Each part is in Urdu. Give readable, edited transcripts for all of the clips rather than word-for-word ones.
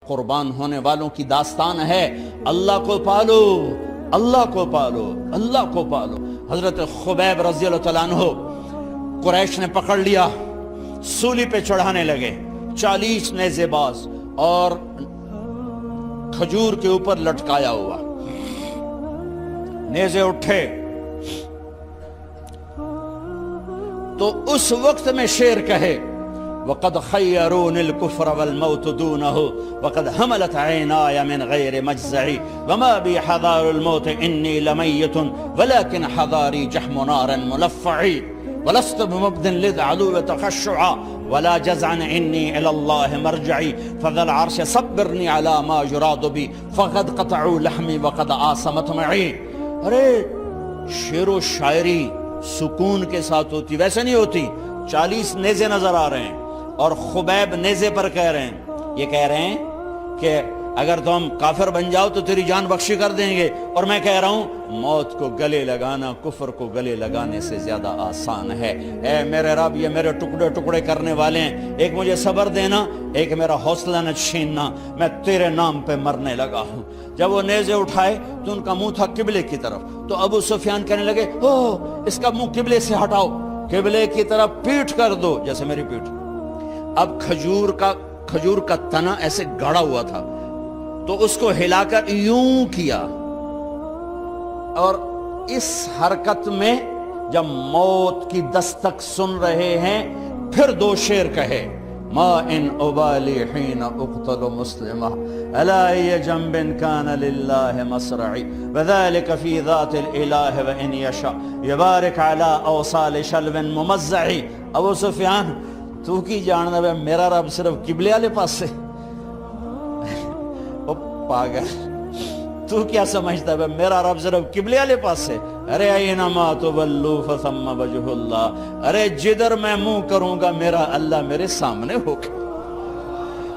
قربان ہونے والوں کی داستان ہے، اللہ کو پالو، اللہ کو پالو، اللہ کو پالو۔ حضرت خبیب رضی اللہ تعالیٰ عنہ قریش نے پکڑ لیا، سولی پہ چڑھانے لگے، 40 نیزے باز اور کھجور کے اوپر لٹکایا ہوا، نیزے اٹھے تو اس وقت میں شعر کہے وَقَدْ خَيَّرُونِ الْكُفْرَ وَالْمَوْتُ دُونَهُ وَقَدْ حَمَلَتْ عَيْنَايَ مِنْ غَيْرِ مَجْزَعِ وَمَا بِي حَذَارُ الْمَوْتِ إِنِّي لَمَيِّتٌ وَلَكِنْ حَذَارِي جَحْمُ نَارٍ مُلَفَّعِ وَلَسْتُ بِمُبْدٍ لِلْعَدُوِّ تَخَشُّعًا وَلَا جَزْعًا إِنِّي إِلَى اللَّهِ مَرْجِعِي فَذَا الْعَرْشِ صَبِّرْنِي عَلَى مَا يُرَادُ بِي فَقَدْ قَطَعُوا لَحْمِي وَقَدْ آسَمَتْ مَعِي۔ ارے شعر و شاعری سکون کے ساتھ ہوتی، ویسے نہیں ہوتی۔ 40 نیزے نظر آ رہے ہیں اور خبیب نیزے پر کہہ رہے ہیں، یہ کہہ رہے ہیں کہ اگر تم کافر بن جاؤ تو تیری جان بخشی کر دیں گے، اور میں کہہ رہا ہوں موت کو گلے لگانا کفر کو گلے لگانے سے زیادہ آسان ہے۔ اے میرے رب، یہ میرے ٹکڑے ٹکڑے کرنے والے ہیں، ایک مجھے صبر دینا، ایک میرا حوصلہ نہ چھیننا، میں تیرے نام پہ مرنے لگا ہوں۔ جب وہ نیزے اٹھائے تو ان کا منہ تھا قبلے کی طرف، تو ابو سفیان کہنے لگے اس کا منہ قبلے سے ہٹاؤ، قبلے کی طرف پیٹھ کر دو، جیسے میری پیٹھ۔ اب کھجور کا تنا ایسے گاڑا ہوا تھا تو اس کو ہلا کر یوں کیا، اور اس حرکت میں جب موت کی دستک سن رہے ہیں پھر 2 شعر کہے ما ان ابالی حین اقتل مسلمہ الا ای جنب کان للہ مصرعی وذالک فی ذات الالہ وان یشاء یبارک علی اوصال شلو ممزعی۔ ابو سفیان تو کی جاننا ہے میرا رب صرف قبلے والے پاس سے؟ او پاگل، تو کیا سمجھتا ہے میرا رب صرف قبلے والے پاس سے؟ ارے اینما تولوا فثم وجہ اللہ، ارے جدھر میں منہ کروں گا میرا اللہ میرے سامنے ہوگا۔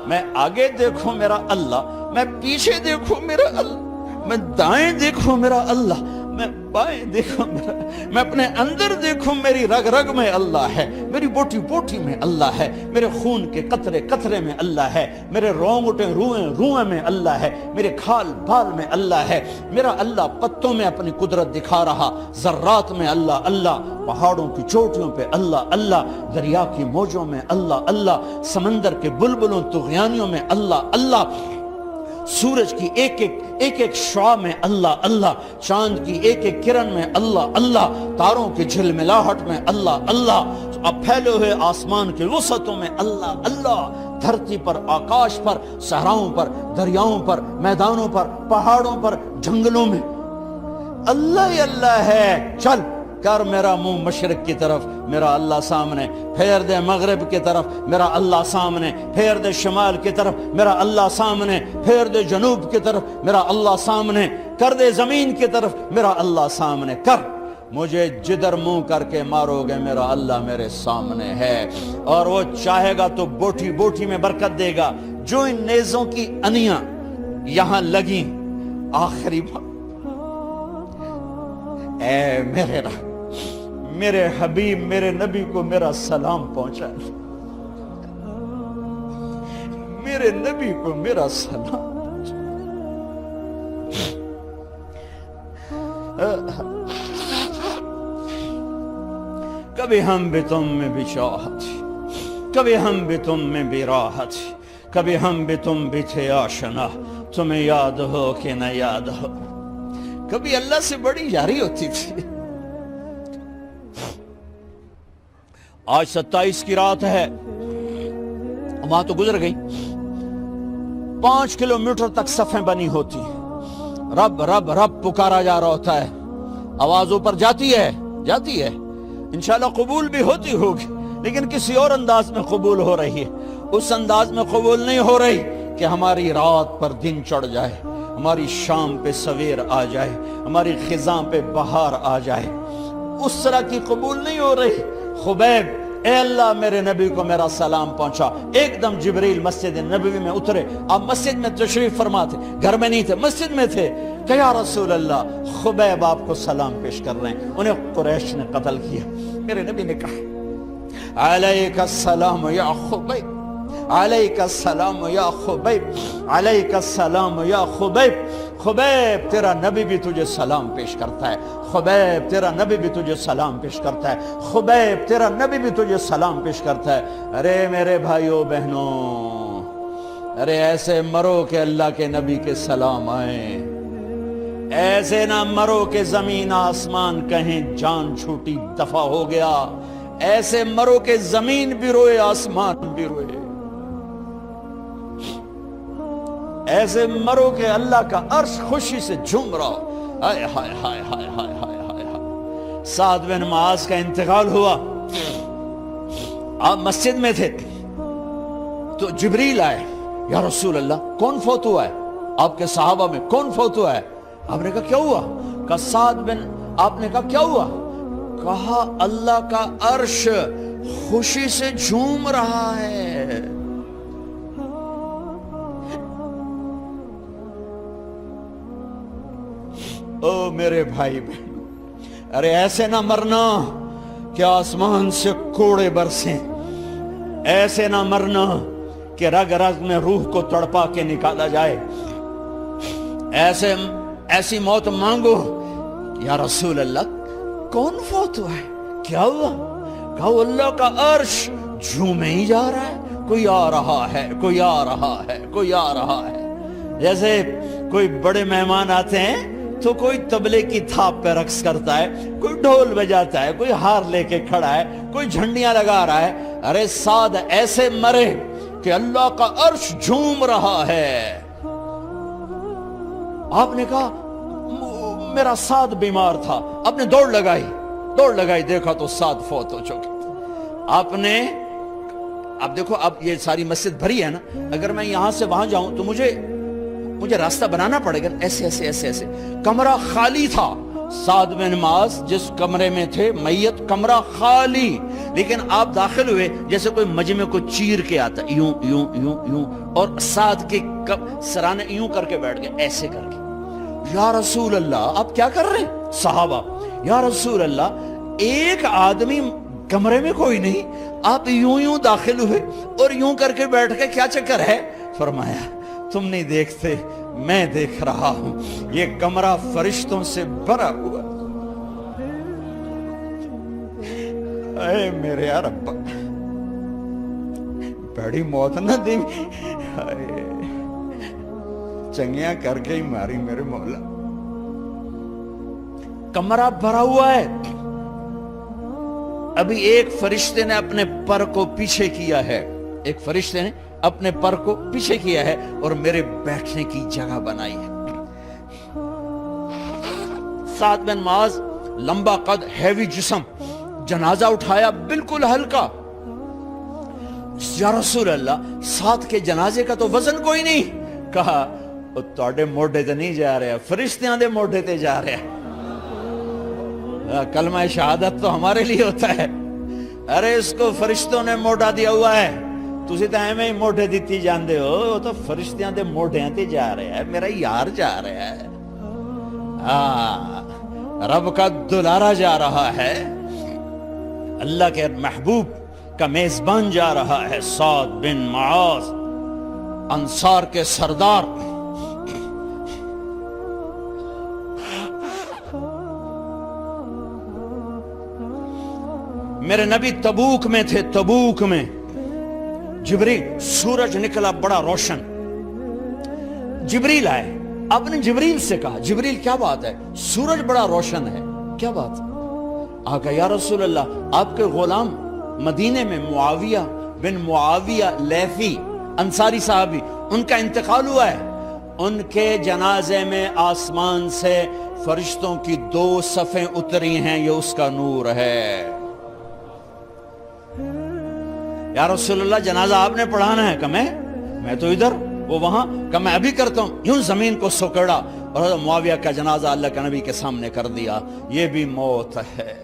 میں آگے دیکھوں میرا اللہ، میں پیچھے دیکھوں میرا اللہ، میں دائیں دیکھوں میرا اللہ، میں بائیں دیکھوں میرا، میں اپنے اندر دیکھوں میری رگ رگ میں اللہ ہے، میری بوٹی بوٹی میں اللہ ہے، میرے خون کے قطرے قطرے میں اللہ ہے، میرے رونگٹے روئیں روئیں میں اللہ ہے، میرے کھال بال میں اللہ ہے، میرا اللہ پتوں میں اپنی قدرت دکھا رہا، ذرات میں اللہ اللہ، پہاڑوں کی چوٹیوں پہ اللہ اللہ، دریا کی موجوں میں اللہ اللہ، سمندر کے بلبلوں طغیانیوں میں اللہ اللہ، سورج کی ایک ایک شعاع میں اللہ اللہ، چاند کی ایک ایک کرن میں اللہ اللہ، تاروں کی جھلملاہٹ میں اللہ اللہ، اب پھیلے ہوئے آسمان کے وسعتوں میں اللہ اللہ، دھرتی پر، آکاش پر، صحراؤں پر، دریاؤں پر، میدانوں پر، پہاڑوں پر، جنگلوں میں اللہ ہی اللہ ہے۔ چل کر میرا منہ مشرق کی طرف، میرا اللہ سامنے، پھیر دے مغرب کی طرف، میرا اللہ سامنے، پھیر دے شمال کی طرف، میرا اللہ سامنے، پھیر دے جنوب کی طرف، میرا اللہ سامنے، کر دے زمین کی طرف، میرا اللہ سامنے کر، مجھے جدھر منہ کر کے مارو گے میرا اللہ میرے سامنے ہے، اور وہ چاہے گا تو بوٹی بوٹی میں برکت دے گا۔ جو ان نیزوں کی انیاں یہاں لگیں، آخری بات، اے میرے رب، میرے حبیب میرے نبی کو میرا سلام پہنچا، میرے نبی کو میرا سلام پہنچا۔ کبھی ہم بھی تم میں بھی چاہت، کبھی ہم بھی تم میں بھی راحت، کبھی ہم بھی تم بھی تھے آشنا، تمہیں یاد ہو کہ نہ یاد ہو، کبھی اللہ سے بڑی یاری ہوتی تھی۔ آج 27 کی رات ہے، وہاں تو گزر گئی، 5 کلومیٹر تک صفیں بنی ہوتی، رب رب رب پکارا جا رہا ہوتا ہے، آواز اوپر جاتی ہے انشاءاللہ قبول بھی ہوتی ہوگی، لیکن کسی اور انداز میں قبول ہو رہی ہے، اس انداز میں قبول نہیں ہو رہی کہ ہماری رات پر دن چڑھ جائے، ہماری شام پہ سویر آ جائے، ہماری خزاں پہ بہار آ جائے، اس طرح کی قبول نہیں ہو رہی۔ خبیب، اے اللہ میرے نبی کو میرا سلام پہنچا۔ ایک دم جبریل مسجد نبوی میں اترے، آپ مسجد میں تشریف فرما تھے، گھر میں نہیں تھے، مسجد میں تھے، کہ یا رسول اللہ خبیب آپ کو سلام پیش کر رہے ہیں، انہیں قریش نے قتل کیا۔ میرے نبی نے کہا علیک السلام یا خبیب، علیک السلام یا خبیب، علیک السلام یا خبیب، خبیب تیرا نبی بھی تجھے سلام پیش کرتا ہے، خبیب تیرا نبی بھی تجھے سلام پیش کرتا ہے، خبیب تیرا نبی بھی تجھے سلام پیش کرتا ہے۔ ارے میرے بھائیوں بہنوں، ارے ایسے مرو کہ اللہ کے نبی کے سلام آئیں، ایسے نہ مرو کہ زمین آسمان کہیں جان چھوٹی دفع ہو گیا، ایسے مرو کہ زمین بھی روئے آسمان بھی روئے، ایسے مرو کہ اللہ کا عرش خوشی سے جھوم رہا ہو۔ ہائے ہائے ہائے ہائے ہائے ہائے ہائے ہائے۔ سعد بن معاذ کا انتقال ہوا، آپ مسجد میں تھے تو جبریل آئے، یا رسول اللہ کون فوت ہوا ہے؟ آپ کے صحابہ میں کون فوت ہوا ہے؟ آپ نے کہا کیا ہوا؟ کہا سعد بن، آپ نے کہا کیا ہوا؟ کہا اللہ کا عرش خوشی سے جھوم رہا ہے۔ او میرے بھائی بہن، ارے ایسے نہ مرنا کہ آسمان سے کوڑے برسیں، ایسے نہ مرنا کہ رگ رگ میں روح کو تڑپا کے نکالا جائے، ایسی موت مانگو۔ یا رسول اللہ کون فوت ہوا ہے؟ کیا ہوا؟ کہا اللہ کا عرش جھومے ہی جا رہا ہے، کوئی آ رہا ہے، کوئی آ رہا ہے، کوئی آ رہا ہے۔ جیسے کوئی بڑے مہمان آتے ہیں تو کوئی طبلے کی تھاپ پہ رقص کرتا ہے، کوئی ڈھول بجاتا ہے، کوئی ہار لے کے کھڑا ہے، کوئی جھنڈیاں لگا رہا ہے۔ ارے سعد ایسے مرے کہ اللہ کا عرش جھوم رہا ہے۔ آپ نے کہا میرا سعد بیمار تھا، آپ نے دوڑ لگائی، دیکھا تو سعد فوت ہو چکے۔ آپ نے، اب دیکھو اب یہ ساری مسجد بھری ہے نا، اگر میں یہاں سے وہاں جاؤں تو مجھے راستہ بنانا پڑے گا، ایسے ایسے ایسے ایسے۔ کمرہ خالی تھا، سعد بن معاذ جس کمرے میں تھے میت، کمرہ خالی، لیکن آپ داخل ہوئے جیسے کوئی مجمع کو چیر کے آتا، یوں یوں یوں یوں، اور سعد کے سرانے یوں کر کے بیٹھ گئے، ایسے کر کے۔ یا رسول اللہ آپ کیا کر رہے ہیں؟ صحابہ، یا رسول اللہ ایک آدمی کمرے میں کوئی نہیں، آپ یوں یوں داخل ہوئے اور یوں کر کے بیٹھ کے، کیا چکر ہے؟ فرمایا تم نہیں دیکھتے، میں دیکھ رہا ہوں، یہ کمرہ فرشتوں سے بھرا ہوا۔ اے میرے رب، بڑی موت نہ دی، چنگیاں کر کے ہی ماری میرے مولا۔ کمرہ بھرا ہوا ہے، ابھی ایک فرشتے نے اپنے پر کو پیچھے کیا ہے، ایک فرشتے نے اپنے پر کو پیچھے کیا ہے اور میرے بیٹھنے کی جگہ بنائی ہے۔ سعد بن معاذ لمبا قد، ہیوی جسم، جنازہ اٹھایا بالکل ہلکا۔ یا رسول اللہ سعد کے جنازے کا تو وزن کوئی نہیں۔ کہا تواڈے موڈے تے نہیں جا رہا، فرشتیاں دے موڈے تے جا رہا۔ کلمہ شہادت تو ہمارے لیے ہوتا ہے، ارے اس کو فرشتوں نے موڈا دیا ہوا ہے، تسی تو ایویں ہی موڈے دیتی جاندے ہو، وہ تو فرشتیاں دے موڈیاں تے جا رہا ہے، میرا یار جا رہا ہے، رب کا دلارا جا رہا ہے، اللہ کے محبوب کا میزبان جا رہا ہے، سعد بن معاذ انصار کے سردار۔ میرے نبی تبوک میں تھے، تبوک میں جبریل، سورج نکلا بڑا روشن، جبریل آئے، آپ نے جبریل سے کہا جبریل کیا بات ہے، سورج بڑا روشن ہے، کیا بات؟ آگا یا رسول اللہ آپ کے غلام مدینے میں معاویہ بن معاویہ لیثی انصاری صحابی، ان کا انتقال ہوا ہے، ان کے جنازے میں آسمان سے فرشتوں کی 2 صفیں اتری ہیں، یہ اس کا نور ہے۔ یا رسول اللہ جنازہ آپ نے پڑھانا ہے؟ کہ میں تو ادھر، وہ وہاں، کہ میں ابھی کرتا ہوں۔ یوں زمین کو سکڑا اور معاویہ کا جنازہ اللہ کے نبی کے سامنے کر دیا۔ یہ بھی موت ہے۔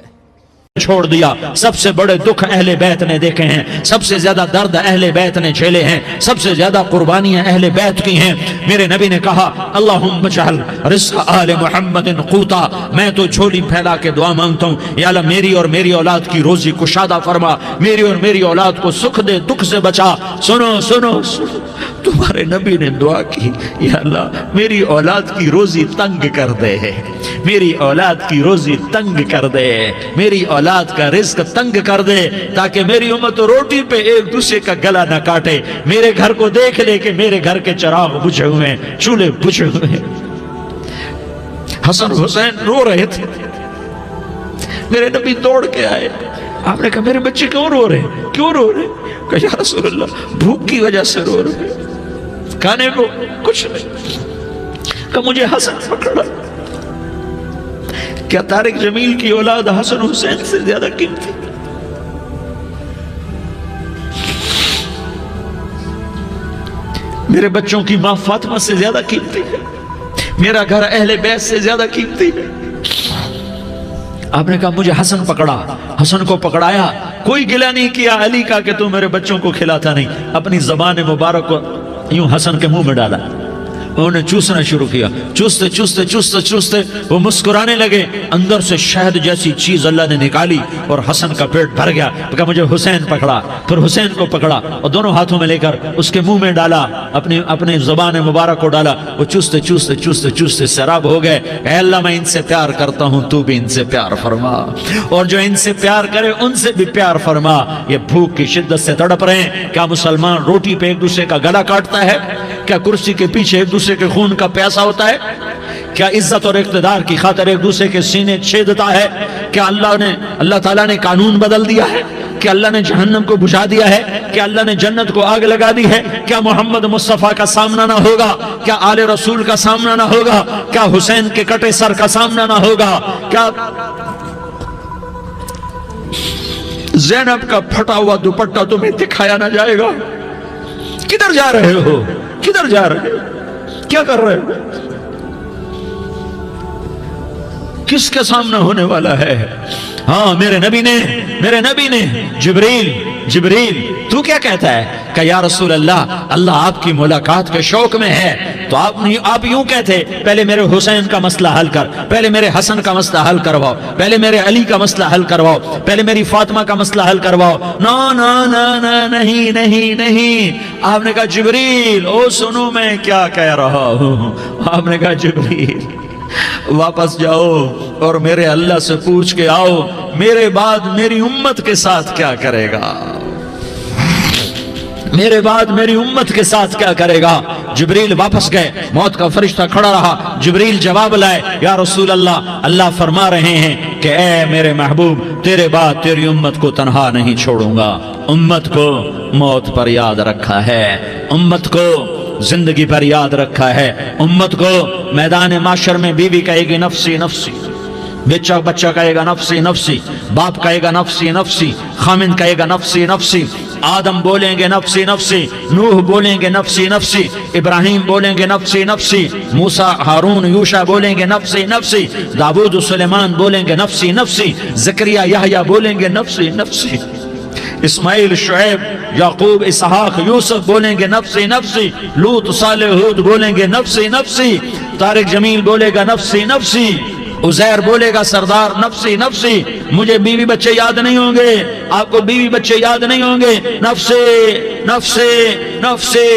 چھوڑ دیا۔ سب سے بڑے دکھ اہل بیت نے دیکھے ہیں، سب سے زیادہ درد اہل بیت نے جھیلے ہیں، سب سے زیادہ قربانیاں اہل بیت کی ہیں۔ میرے نبی نے کہا اللہم اجعل رزق آل محمد قوتا، میں تو جھولی پھیلا کے دعا مانگتا ہوں، یا اللہ میری اور میری اولاد کی روزی کشادہ فرما، میری اور میری اولاد کو سکھ دے، دکھ سے بچا۔ سنو سنو سنو، تمہارے نبی نے دعا کی، یا اللہ میری اولاد کی روزی تنگ کر دے، میری اولاد کی روزی تنگ کر دے، میری اولاد کا رزق تنگ کر دے، تاکہ میری امت روٹی پہ ایک دوسرے کا گلا نہ کاٹے، میرے گھر کو دیکھ لے کہ میرے گھر کے چراغ بجھے ہوئے ہیں، چولہے بجھے ہوئے ہیں۔ حسن حسین رو رہے تھے، میرے نبی دوڑ کے آئے، آپ نے کہا میرے بچے کیوں رو رہے ہیں، کیوں رو رہے ہیں؟ کہا یا رسول اللہ بھوک کی وجہ سے رو رہے ہیں، کھانے کو کچھ نہیں۔ کہا مجھے حسن پکڑا۔ کیا طارق جمیل کی اولاد حسن حسین سے زیادہ قیمتی؟ میرے بچوں کی ماں فاطمہ سے زیادہ قیمتی ہے، میرا گھر اہل بیت سے زیادہ قیمتی ہے۔ آپ نے کہا مجھے حسن پکڑا، حسن کو پکڑایا، کوئی گلہ نہیں کیا علی کا کہ تو میرے بچوں کو کھلاتا نہیں، اپنی زبان مبارک کو یوں حسن کے منہ میں ڈالا، انہوں نے چوسنا شروع کیا، چوستے چوستے چوستے چوستے وہ مسکرانے لگے، اندر سے شہد جیسی چیز اللہ نے نکالی اور حسن کا پیٹ بھر گیا۔ کہا مجھے حسین پکڑا، پھر حسین کو پکڑا اور دونوں ہاتھوں میں لے کر اس کے منہ میں ڈالا، اپنی زبان مبارک کو ڈالا، وہ چوستے چوستے چوستے چوستے سیراب ہو گئے۔ اے اللہ میں ان سے پیار کرتا ہوں، تو بھی ان سے پیار فرما، اور جو ان سے پیار کرے ان سے بھی پیار فرما۔ یہ بھوک کی شدت سے تڑپ رہے ہیں، کیا مسلمان روٹی پہ ایک دوسرے کا گلا کاٹتا ہے؟ کیا کرسی کے پیچھے ایک دوسرے کے خون کا پیاسا ہوتا ہے؟ کیا عزت اور اقتدار کی خاطر ایک دوسرے کے سینے چھیدتا ہے؟ کیا اللہ تعالیٰ نے قانون بدل دیا ہے؟ کیا اللہ نے جہنم کو بجھا دیا ہے؟ کیا اللہ نے جنت کو آگ لگا دی ہے؟ کیا محمد مصطفیٰ کا سامنا نہ ہوگا؟ کیا آل رسول کا سامنا نہ ہوگا؟ کیا حسین کے کٹے سر کا سامنا نہ ہوگا؟ کیا زینب کا پھٹا ہوا دوپٹہ تمہیں دکھایا نہ جائے گا؟ کدھر جا رہے ہو؟ کدھر جا رہے ہو؟ کیا کر رہے ہو؟ کس کے سامنے ہونے والا ہے؟ ہاں میرے نبی نے جبریل تو کیا کہتا ہے؟ کہ یا رسول اللہ آپ کی ملاقات کے شوق میں ہے، تو آپ یوں کہتے پہلے میرے حسین کا مسئلہ حل کر، پہلے میرے حسن کا مسئلہ حل کرواؤ، پہلے میرے علی کا مسئلہ حل کرواؤ، پہلے میری فاطمہ کا مسئلہ حل کرواؤ۔ نہیں۔ آپ نے کہا جبریل او سنو میں کیا کہہ رہا ہوں۔ آپ نے کہا جبریل واپس جاؤ اور میرے اللہ سے پوچھ کے آؤ میرے بعد میری امت کے ساتھ کیا کرے گا، میرے بعد میری امت کے ساتھ کیا کرے گا۔ جبریل واپس گئے، موت کا فرشتہ کھڑا رہا، جبریل جواب لائے، یا رسول اللہ فرما رہے ہیں کہ اے میرے محبوب تیرے بعد تیری امت کو تنہا نہیں چھوڑوں گا، امت کو موت پر یاد رکھا ہے، امت کو زندگی پر یاد رکھا ہے، امت کو میدان معاشر میں بیوی کہے گی نفسی نفسی، بچہ کہے گا نفسی نفسی، باپ کہے گا نفسی نفسی، خامن کہے گا نفسی نفسی، آدم بولیں گے نفسی نفسی، نوح بولیں گے نفسی نفسی، ابراہیم بولیں گے نفسی نفسی، موسیٰ ہارون یوشع بولیں گے نفسی نفسی، داؤد سلیمان بولیں گے نفسی نفسی، زکریا یحییٰ بولیں گے نفسی نفسی، اسماعیل شعیب یعقوب اسحاق یوسف بولیں گے نفسی نفسی، لوط صالح ہود بولیں گے نفسی نفسی، طارق جمیل بولے گا نفسی نفسی، عزیر بولے گا سردار نفسی نفسی، مجھے بیوی بچے یاد نہیں ہوں گے، آپ کو بیوی بچے یاد نہیں ہوں گے، نفسی نفسی نفسی۔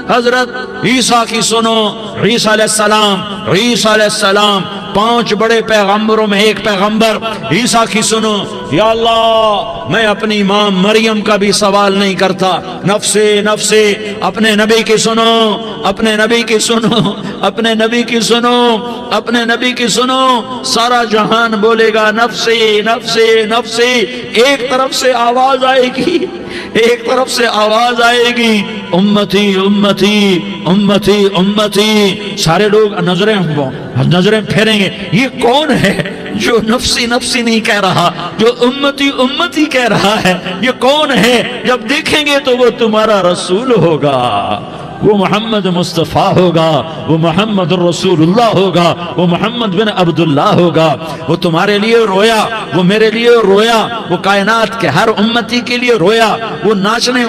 حضرت عیسیٰ کی سنو، عیسیٰ علیہ السلام 5 بڑے پیغمبروں میں ایک پیغمبر عیسیٰ کی سنو، یا اللہ میں اپنی ماں مریم کا بھی سوال نہیں کرتا، نفسی نفسی، اپنے نبی کی سنو، اپنے نبی کی سنو، اپنے نبی کی سنو، اپنے نبی کی سنو، سارا جہان بولے گا نفسی نفسی نفسی، ایک طرف سے آواز آئے گی، ایک طرف سے آواز آئے گی امتی امتی امتی امتی، سارے لوگ نظریں پھیریں گے، یہ کون ہے جو نفسی نفسی نہیں کہہ رہا، جو امتی امتی کہہ رہا ہے، یہ کون ہے؟ جب دیکھیں گے تو وہ تمہارا رسول ہوگا، وہ محمد مصطفیٰ ہوگا، وہ محمد الرسول اللہ ہوگا، وہ محمد بن عبداللہ ہوگا۔ وہ تمہارے لیے رویا، وہ میرے لیے رویا، وہ کائنات کے ہر امتی کے لیے رویا، وہ ناچنے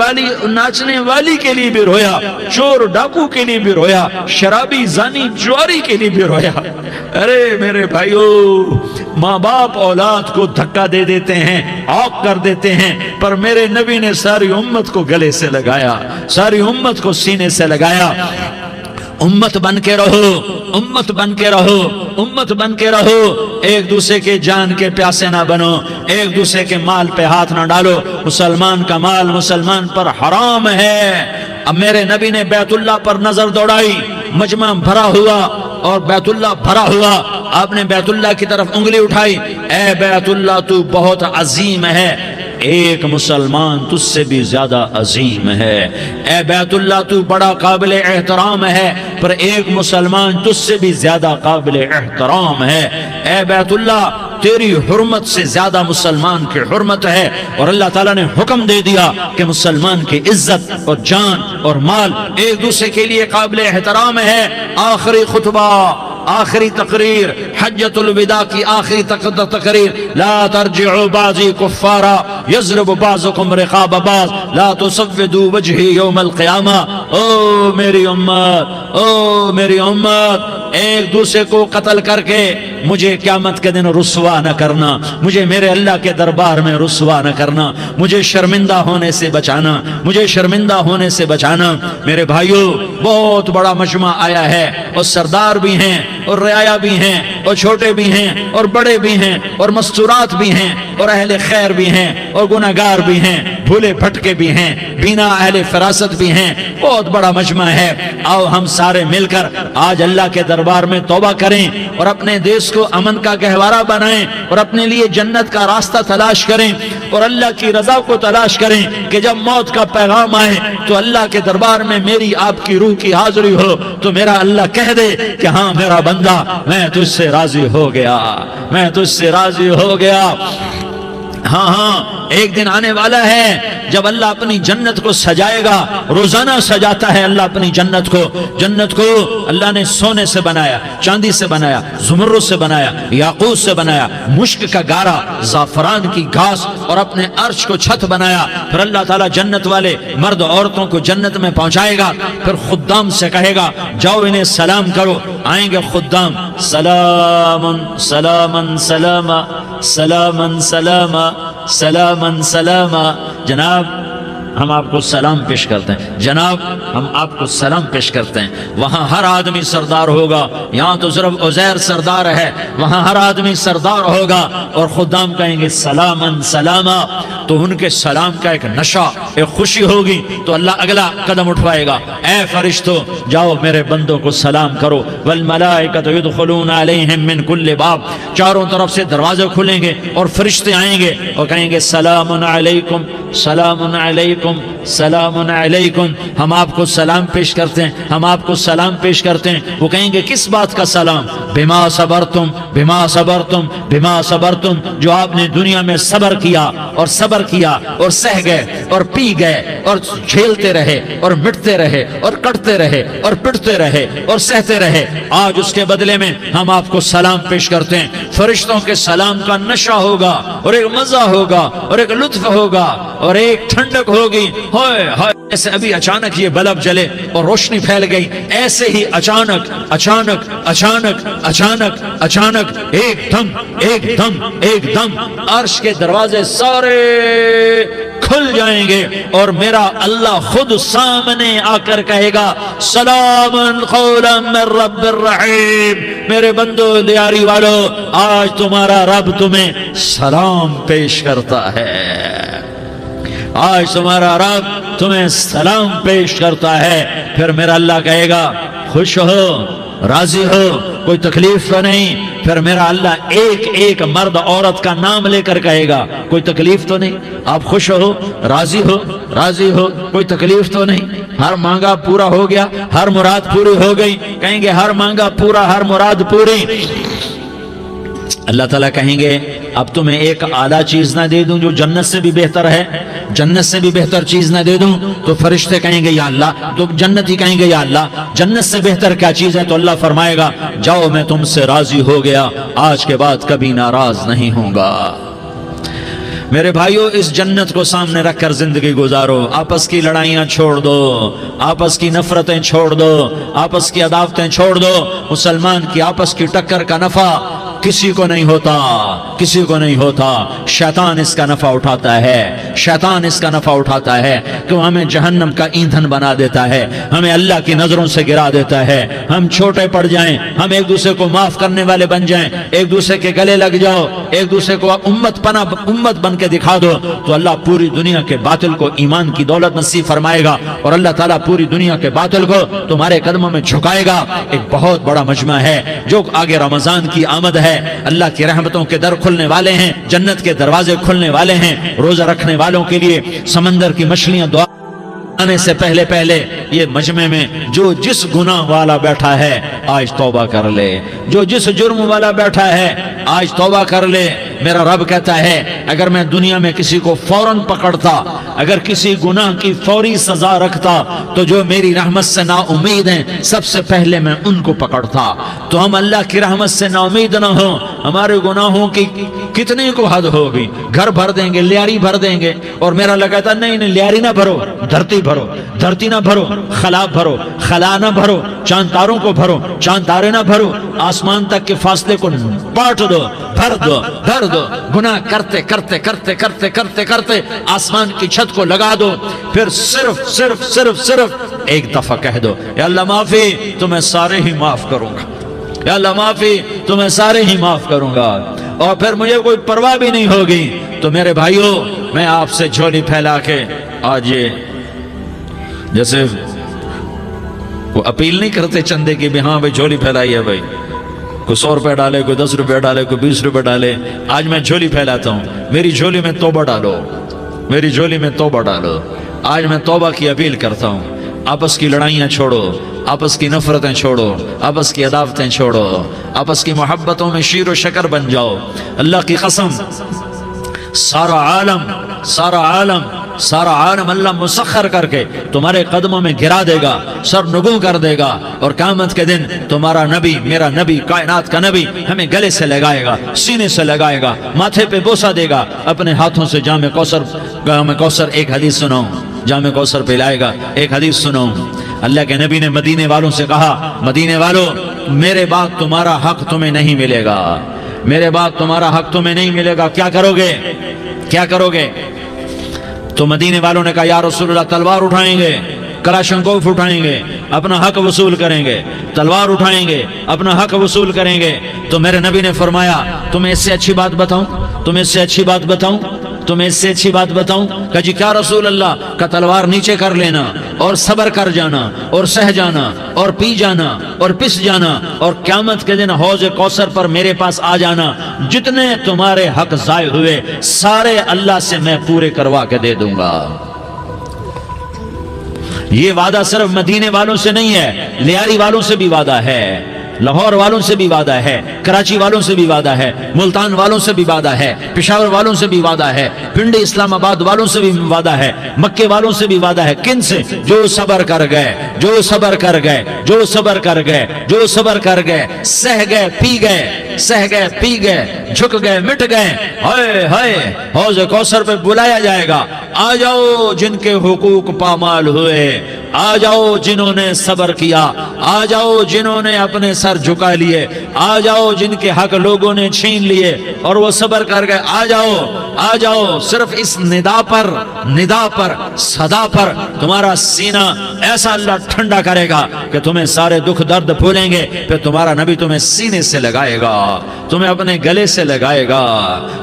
والی کے لیے بھی رویا، چور ڈاکو کے لیے بھی رویا، شرابی زانی جواری کے لیے بھی رویا۔ ارے میرے بھائیو، ماں باپ اولاد کو دھکا دے دیتے ہیں، عوق کر دیتے ہیں، پر میرے نبی نے ساری امت کو گلے سے لگایا، ساری امت کو سینے سے لگایا۔ امت بن کے رہو، امت بن کے رہو، امت بن کے رہو، ایک دوسرے کے جان کے پیاسے نہ بنو، ایک دوسرے کے مال پہ ہاتھ نہ ڈالو۔ مسلمان کا مال مسلمان پر حرام ہے۔ اب میرے نبی نے بیت اللہ پر نظر دوڑائی، مجمع بھرا ہوا اور بیت اللہ بھرا ہوا، آپ نے بیت اللہ کی طرف انگلی اٹھائی، اے بیت اللہ تو بہت عظیم ہے، ایک مسلمان تجھ سے بھی زیادہ عظیم ہے۔ اے بیت اللہ تو بڑا قابل احترام ہے، پر ایک مسلمان تجھ سے بھی زیادہ قابل احترام ہے۔ اے بیت اللہ تیری حرمت سے زیادہ مسلمان کی حرمت ہے، اور اللہ تعالیٰ نے حکم دے دیا کہ مسلمان کی عزت اور جان اور مال ایک دوسرے کے لیے قابل احترام ہے۔ آخری خطبہ، آخری تقریر، حجۃ الوداع کی آخری تقریر، لا ترجعوا بعضی کفارا یضرب بعضکم رقاب بعض لا تسودوا وجہی یوم القیامہ۔ او میری امت، او میری امت، ایک دوسرے کو قتل کر کے مجھے قیامت کے دن رسوا نہ کرنا، مجھے میرے اللہ کے دربار میں رسوا نہ کرنا، مجھے شرمندہ ہونے سے بچانا، مجھے شرمندہ ہونے سے بچانا۔ میرے بھائیو، بہت بڑا مجمع آیا ہے، اور سردار بھی ہیں اور رعایا بھی ہیں اور چھوٹے بھی ہیں اور بڑے بھی ہیں اور مستورات بھی ہیں اور اہل خیر بھی ہیں اور گناہگار بھی ہیں، بھولے بھٹکے بھی ہیں، بینا اہل فراست بھی ہیں، بہت بڑا مجمع ہے۔ آؤ ہم سارے مل کر آج اللہ کے دربار میں توبہ کریں اور اپنے دیش کو امن کا گہوارہ بنائیں اور اپنے لیے جنت کا راستہ تلاش کریں اور اللہ کی رضا کو تلاش کریں کہ جب موت کا پیغام آئے تو اللہ کے دربار میں میری آپ کی روح کی حاضری ہو تو میرا اللہ کہہ دے کہ ہاں میرا بندہ، میں تجھ سے راضی ہو گیا، میں تجھ سے راضی ہو گیا۔ ہاں ہاں، ایک دن آنے والا ہے جب اللہ اپنی جنت کو سجائے گا، روزانہ سجاتا ہے اللہ اپنی جنت کو۔ جنت کو اللہ نے سونے سے بنایا، چاندی سے بنایا، زمرد سے بنایا، یاقوت سے بنایا، مشک کا گارا، زعفران کی گھاس اور اپنے عرش کو چھت بنایا۔ پھر اللہ تعالیٰ جنت والے مرد عورتوں کو جنت میں پہنچائے گا، پھر خدام سے کہے گا جاؤ انہیں سلام کرو۔ آئیں گے خدام، سلام سلام سلام سلام سلام سلام سلام۔ جناب ہم آپ کو سلام پیش کرتے ہیں، جناب ہم آپ کو سلام پیش کرتے ہیں۔ وہاں ہر آدمی سردار ہوگا، یہاں تو صرف عزیر سردار ہے، وہاں ہر آدمی سردار ہوگا، اور خدام کہیں گے سلامن سلاما، تو ان کے سلام کا ایک نشہ، ایک خوشی ہوگی، تو اللہ اگلا قدم اٹھوائے گا، اے فرشتو جاؤ میرے بندوں کو سلام کرو۔ والملائکۃ یدخلون علیہم من کل باب، چاروں طرف سے دروازے کھلیں گے اور فرشتے آئیں گے اور کہیں گے سلام علیکم، سلام علیکم، سلام علیکم۔ ہم آپ کو سلام پیش کرتے ہیں، ہم آپ کو سلام پیش کرتے ہیں۔ وہ کہیں گے کس بات کا سلام؟ بما صبرتم، بما صبرتم، بما صبرتم، جو آپ نے دنیا میں صبر کیا اور صبر کیا اور سہ گئے اور پی گئے اور جھیلتے رہے اور مٹتے رہے اور کٹتے رہے اور پٹتے رہے اور سہتے رہے، آج اس کے بدلے میں ہم آپ کو سلام پیش کرتے ہیں۔ فرشتوں کے سلام کا نشہ ہوگا اور ایک مزہ ہوگا اور ایک لطف ہوگا اور ایک ٹھنڈک ہوگی۔ ہوئے ہوئے، ایسے ابھی اچانک یہ بلب جلے اور روشنی پھیل گئی، ایسے ہی اچانک اچانک اچانک اچانک اچانک ایک دم ایک دم ایک دم عرش کے دروازے سارے کھل جائیں گے اور میرا اللہ خود سامنے آ کر کہے گا سلام قولا من رب الرحیم۔ میرے بندو دیاری والو، آج تمہارا رب تمہیں سلام پیش کرتا ہے، آج تمہارا رب تمہیں سلام پیش کرتا ہے۔ پھر میرا اللہ کہے گا خوش ہو، راضی ہو، کوئی تکلیف تو نہیں؟ پھر میرا اللہ ایک ایک مرد عورت کا نام لے کر کہے گا کوئی تکلیف تو نہیں؟ آپ خوش ہو، راضی ہو، راضی ہو، کوئی تکلیف تو نہیں؟ ہر مانگا پورا ہو گیا، ہر مراد پوری ہو گئی؟ کہیں گے ہر مانگا پورا، ہر مراد پوری۔ اللہ تعالیٰ کہیں گے اب تمہیں ایک اعلیٰ چیز نہ دے دوں جو جنت سے بھی بہتر ہے؟ جنت سے بھی بہتر چیز نہ دے دوں؟ تو فرشتے کہیں گے یا اللہ، تو جنتی کہیں گے یا اللہ جنت سے بہتر کیا چیز ہے؟ تو اللہ فرمائے گا جاؤ میں تم سے راضی ہو گیا، آج کے بعد کبھی ناراض نہیں ہوں گا۔ میرے بھائیو، اس جنت کو سامنے رکھ کر زندگی گزارو، آپس کی لڑائیاں چھوڑ دو، آپس کی نفرتیں چھوڑ دو، آپس کی عداوتیں چھوڑ دو۔ مسلمان کی آپس کی ٹکر کا نفع کسی کو نہیں ہوتا، کسی کو نہیں ہوتا۔ شیطان اس کا نفع اٹھاتا ہے، شیطان اس کا نفع اٹھاتا ہے کہ وہ ہمیں جہنم کا ایندھن بنا دیتا ہے، ہمیں اللہ کی نظروں سے گرا دیتا ہے، ہم چھوٹے پڑ جائیں، ہم ایک دوسرے کو معاف کرنے والے بن جائیں، ایک دوسرے کے گلے لگ جاؤ، ایک دوسرے کو امت بن کے دکھا دو، تو اللہ پوری دنیا کے باطل کو ایمان کی دولت نصیب فرمائے گا، اور اللہ تعالیٰ پوری دنیا کے باطل کو تمہارے قدموں میں جھکائے گا۔ ایک بہت بڑا مجمع ہے جو آگے رمضان کی آمد ہے، اللہ کی رحمتوں کے در کھلنے والے ہیں، جنت کے دروازے کھلنے والے ہیں، روزہ رکھنے والوں کے لیے سمندر کی مچھلیاں دعا آنے سے پہلے یہ مجمع میں جو جس گناہ والا بیٹھا ہے آج توبہ کر لے، جو جس جرم والا بیٹھا ہے آج توبہ کر لے۔ میرا رب کہتا ہے اگر میں دنیا میں کسی کو فوراً پکڑتا، اگر کسی گناہ کی فوری سزا رکھتا، تو جو میری رحمت سے نا امید ہیں سب سے پہلے میں ان کو پکڑتا۔ تو ہم اللہ کی رحمت سے نا امید نہ ہوں، ہمارے گناہوں کی کتنے کو حد ہوگی، گھر بھر دیں گے، لیاری بھر دیں گے، اور میرا اللہ کہتا نہیں لیاری نہ بھرو، دھرتی بھرو، دھرتی نہ بھرو، خلا بھرو، خلا نہ بھرو، چاند تاروں کو بھرو، چاند تارے نہ بھرو، آسمان تک کے فاصلے کو بانٹ دو، بھر دو، بھر دو، گناہ کرتے کرتے کرتے کرتے کرتے کرتے آسمان کی چھت کو لگا دو، پھر صرف صرف صرف صرف ایک دفعہ کہہ دو یا اللہ معافی، تو میں سارے ہی معاف کروں گا، یا اللہ معافی، تو میں سارے ہی معاف کروں گا، اور پھر مجھے کوئی پرواہ بھی نہیں ہوگی۔ تو میرے بھائیوں، میں آپ سے جھولی پھیلا کے آج یہ جیسے وہ اپیل نہیں کرتے چندے کی بھی ہاں بھائی جھولی پھیلائی ہے، بھائی کوئی 100 روپے ڈالے، کوئی 10 روپے ڈالے، کوئی 20 روپے ڈالے، آج میں جھولی پھیلاتا ہوں، میری جھولی میں توبہ ڈالو، میری جھولی میں توبہ ڈالو۔ آج میں توبہ کی اپیل کرتا ہوں، آپس کی لڑائیاں چھوڑو، آپس کی نفرتیں چھوڑو، آپس کی عداوتیں چھوڑو، آپس کی محبتوں میں شیر و شکر بن جاؤ۔ اللہ کی قسم، سارا عالم اللہ مسخر کر کے تمہارے قدموں میں گرا دے گا، سر نگوں کر دے گا، اور قیامت کے دن تمہارا نبی، میرا نبی، کائنات کا نبی ہمیں گلے سے لگائے گا، سینے سے لگائے گا، ماتھے پہ بوسہ دے گا، اپنے ہاتھوں سے جام کوثر ایک حدیث سناؤں، جام کوثر پلائے گا، ایک حدیث سناؤں۔ اللہ کے نبی نے مدینے والوں سے کہا، مدینے والوں میرے بعد تمہارا حق تمہیں نہیں ملے گا، میرے بعد تمہارا حق تمہیں نہیں ملے گا، کیا کرو گے، کیا کرو گے؟ تو مدینے والوں نے کہا یا رسول اللہ تلوار اٹھائیں گے، کلاشنکوف اٹھائیں گے، اپنا حق وصول کریں گے، تلوار اٹھائیں گے، اپنا حق وصول کریں گے۔ تو میرے نبی نے فرمایا تمہیں اس سے اچھی بات بتاؤں، تمہیں اس سے اچھی بات بتاؤں، تمہیں اس سے اچھی بات بتاؤں؟ کہا جی کیا رسول اللہ؟ کا تلوار نیچے کر لینا اور صبر کر جانا اور سہ جانا اور پی جانا اور پس جانا، اور قیامت کے دن حوض کوثر پر میرے پاس آ جانا، جتنے تمہارے حق ضائع ہوئے سارے اللہ سے میں پورے کروا کے دے دوں گا۔ یہ وعدہ صرف مدینے والوں سے نہیں ہے، لیاری والوں سے بھی وعدہ ہے، لاہور والوں سے بھی وعدہ ہے، کراچی والوں سے بھی وعدہ ہے، ملتان والوں سے بھی وعدہ ہے، پشاور والوں سے بھی وعدہ ہے، پنڈی اسلام آباد والوں سے بھی وعدہ ہے، مکے والوں سے بھی وعدہ ہے۔ کن سے؟ جو صبر کر گئے، جو صبر کر گئے، جو صبر کر گئے، جو صبر کر گئے، سہ گئے پی گئے، سہ گئے پی گئے، جھک گئے مٹ گئے، ہائے ہائے حوض کوثر پہ بلایا جائے گا، آ جاؤ جن کے حقوق پامال ہوئے، آ جاؤ جنہوں نے صبر کیا، آ جاؤ جنہوں نے اپنے سر جھکا لیے، آ جاؤ جن کے حق لوگوں نے چھین لیے اور وہ صبر کر گئے، آ جاؤ آ جاؤ۔ صرف اس ندا پر صدا پر تمہارا سینہ ایسا اللہ ٹھنڈا کرے گا کہ تمہیں سارے دکھ درد بھولیں گے، پھر تمہارا نبی تمہیں سینے سے لگائے گا، تمہیں اپنے گلے سے لگائے گا،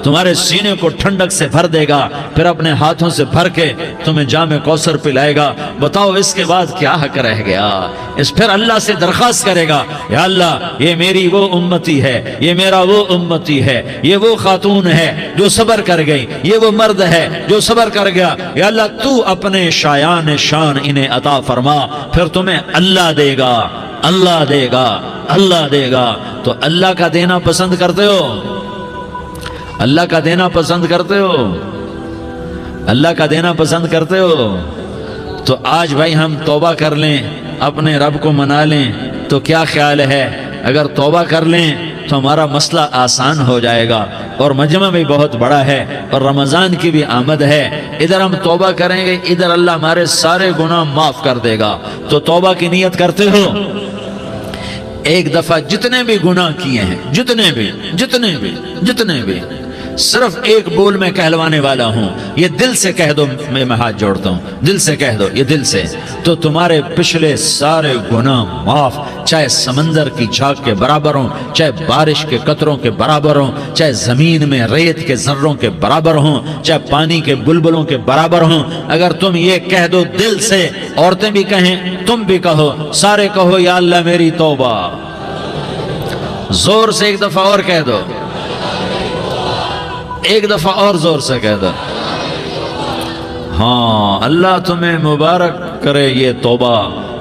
تمہارے سینے کو ٹھنڈک سے بھر دے گا، پھر اپنے ہاتھوں سے بھر کے تمہیں جام کوثر پلائے گا۔ بتاؤ اس کے بعد کیا حق رہ گیا؟ اس پھر اللہ سے درخواست کرے گا یا اللہ یہ میری وہ امتی ہے، یہ میرا وہ امتی ہے، یہ وہ خاتون ہے جو صبر کر گئی، یہ وہ مرد ہے جو صبر کر گیا، یا اللہ تو اپنے شایان شان انہیں عطا فرما، پھر تمہیں اللہ دے گا، اللہ دے گا، اللہ دے گا۔ تو اللہ کا دینا پسند کرتے ہو؟ اللہ کا دینا پسند کرتے ہو؟ اللہ کا دینا پسند کرتے ہو؟ تو آج بھائی ہم توبہ کر لیں، اپنے رب کو منا لیں، تو کیا خیال ہے اگر توبہ کر لیں تو ہمارا مسئلہ آسان ہو جائے گا، اور مجمع بھی بہت بڑا ہے اور رمضان کی بھی آمد ہے، ادھر ہم توبہ کریں گے، ادھر اللہ ہمارے سارے گناہ معاف کر دے گا۔ تو توبہ کی نیت کرتے ہو؟ ایک دفعہ جتنے بھی گناہ کیے ہیں، جتنے بھی صرف ایک بول میں کہلوانے والا ہوں، یہ دل سے کہہ دو، میں ہاتھ جوڑتا ہوں، دل سے کہہ دو، یہ دل سے، تو تمہارے پچھلے سارے گناہ معاف، چاہے سمندر کی جھاگ کے برابر ہوں، چاہے بارش کے قطروں کے برابر ہوں، چاہے زمین میں ریت کے ذروں کے برابر ہوں، چاہے پانی کے بلبلوں کے برابر ہوں۔ اگر تم یہ کہہ دو دل سے، عورتیں بھی کہیں، تم بھی کہو، سارے کہو یا اللہ میری توبہ، زور سے ایک دفعہ اور کہہ دو، ایک دفعہ اور زور سے کہہ دو۔ ہاں، اللہ تمہیں مبارک کرے یہ توبہ،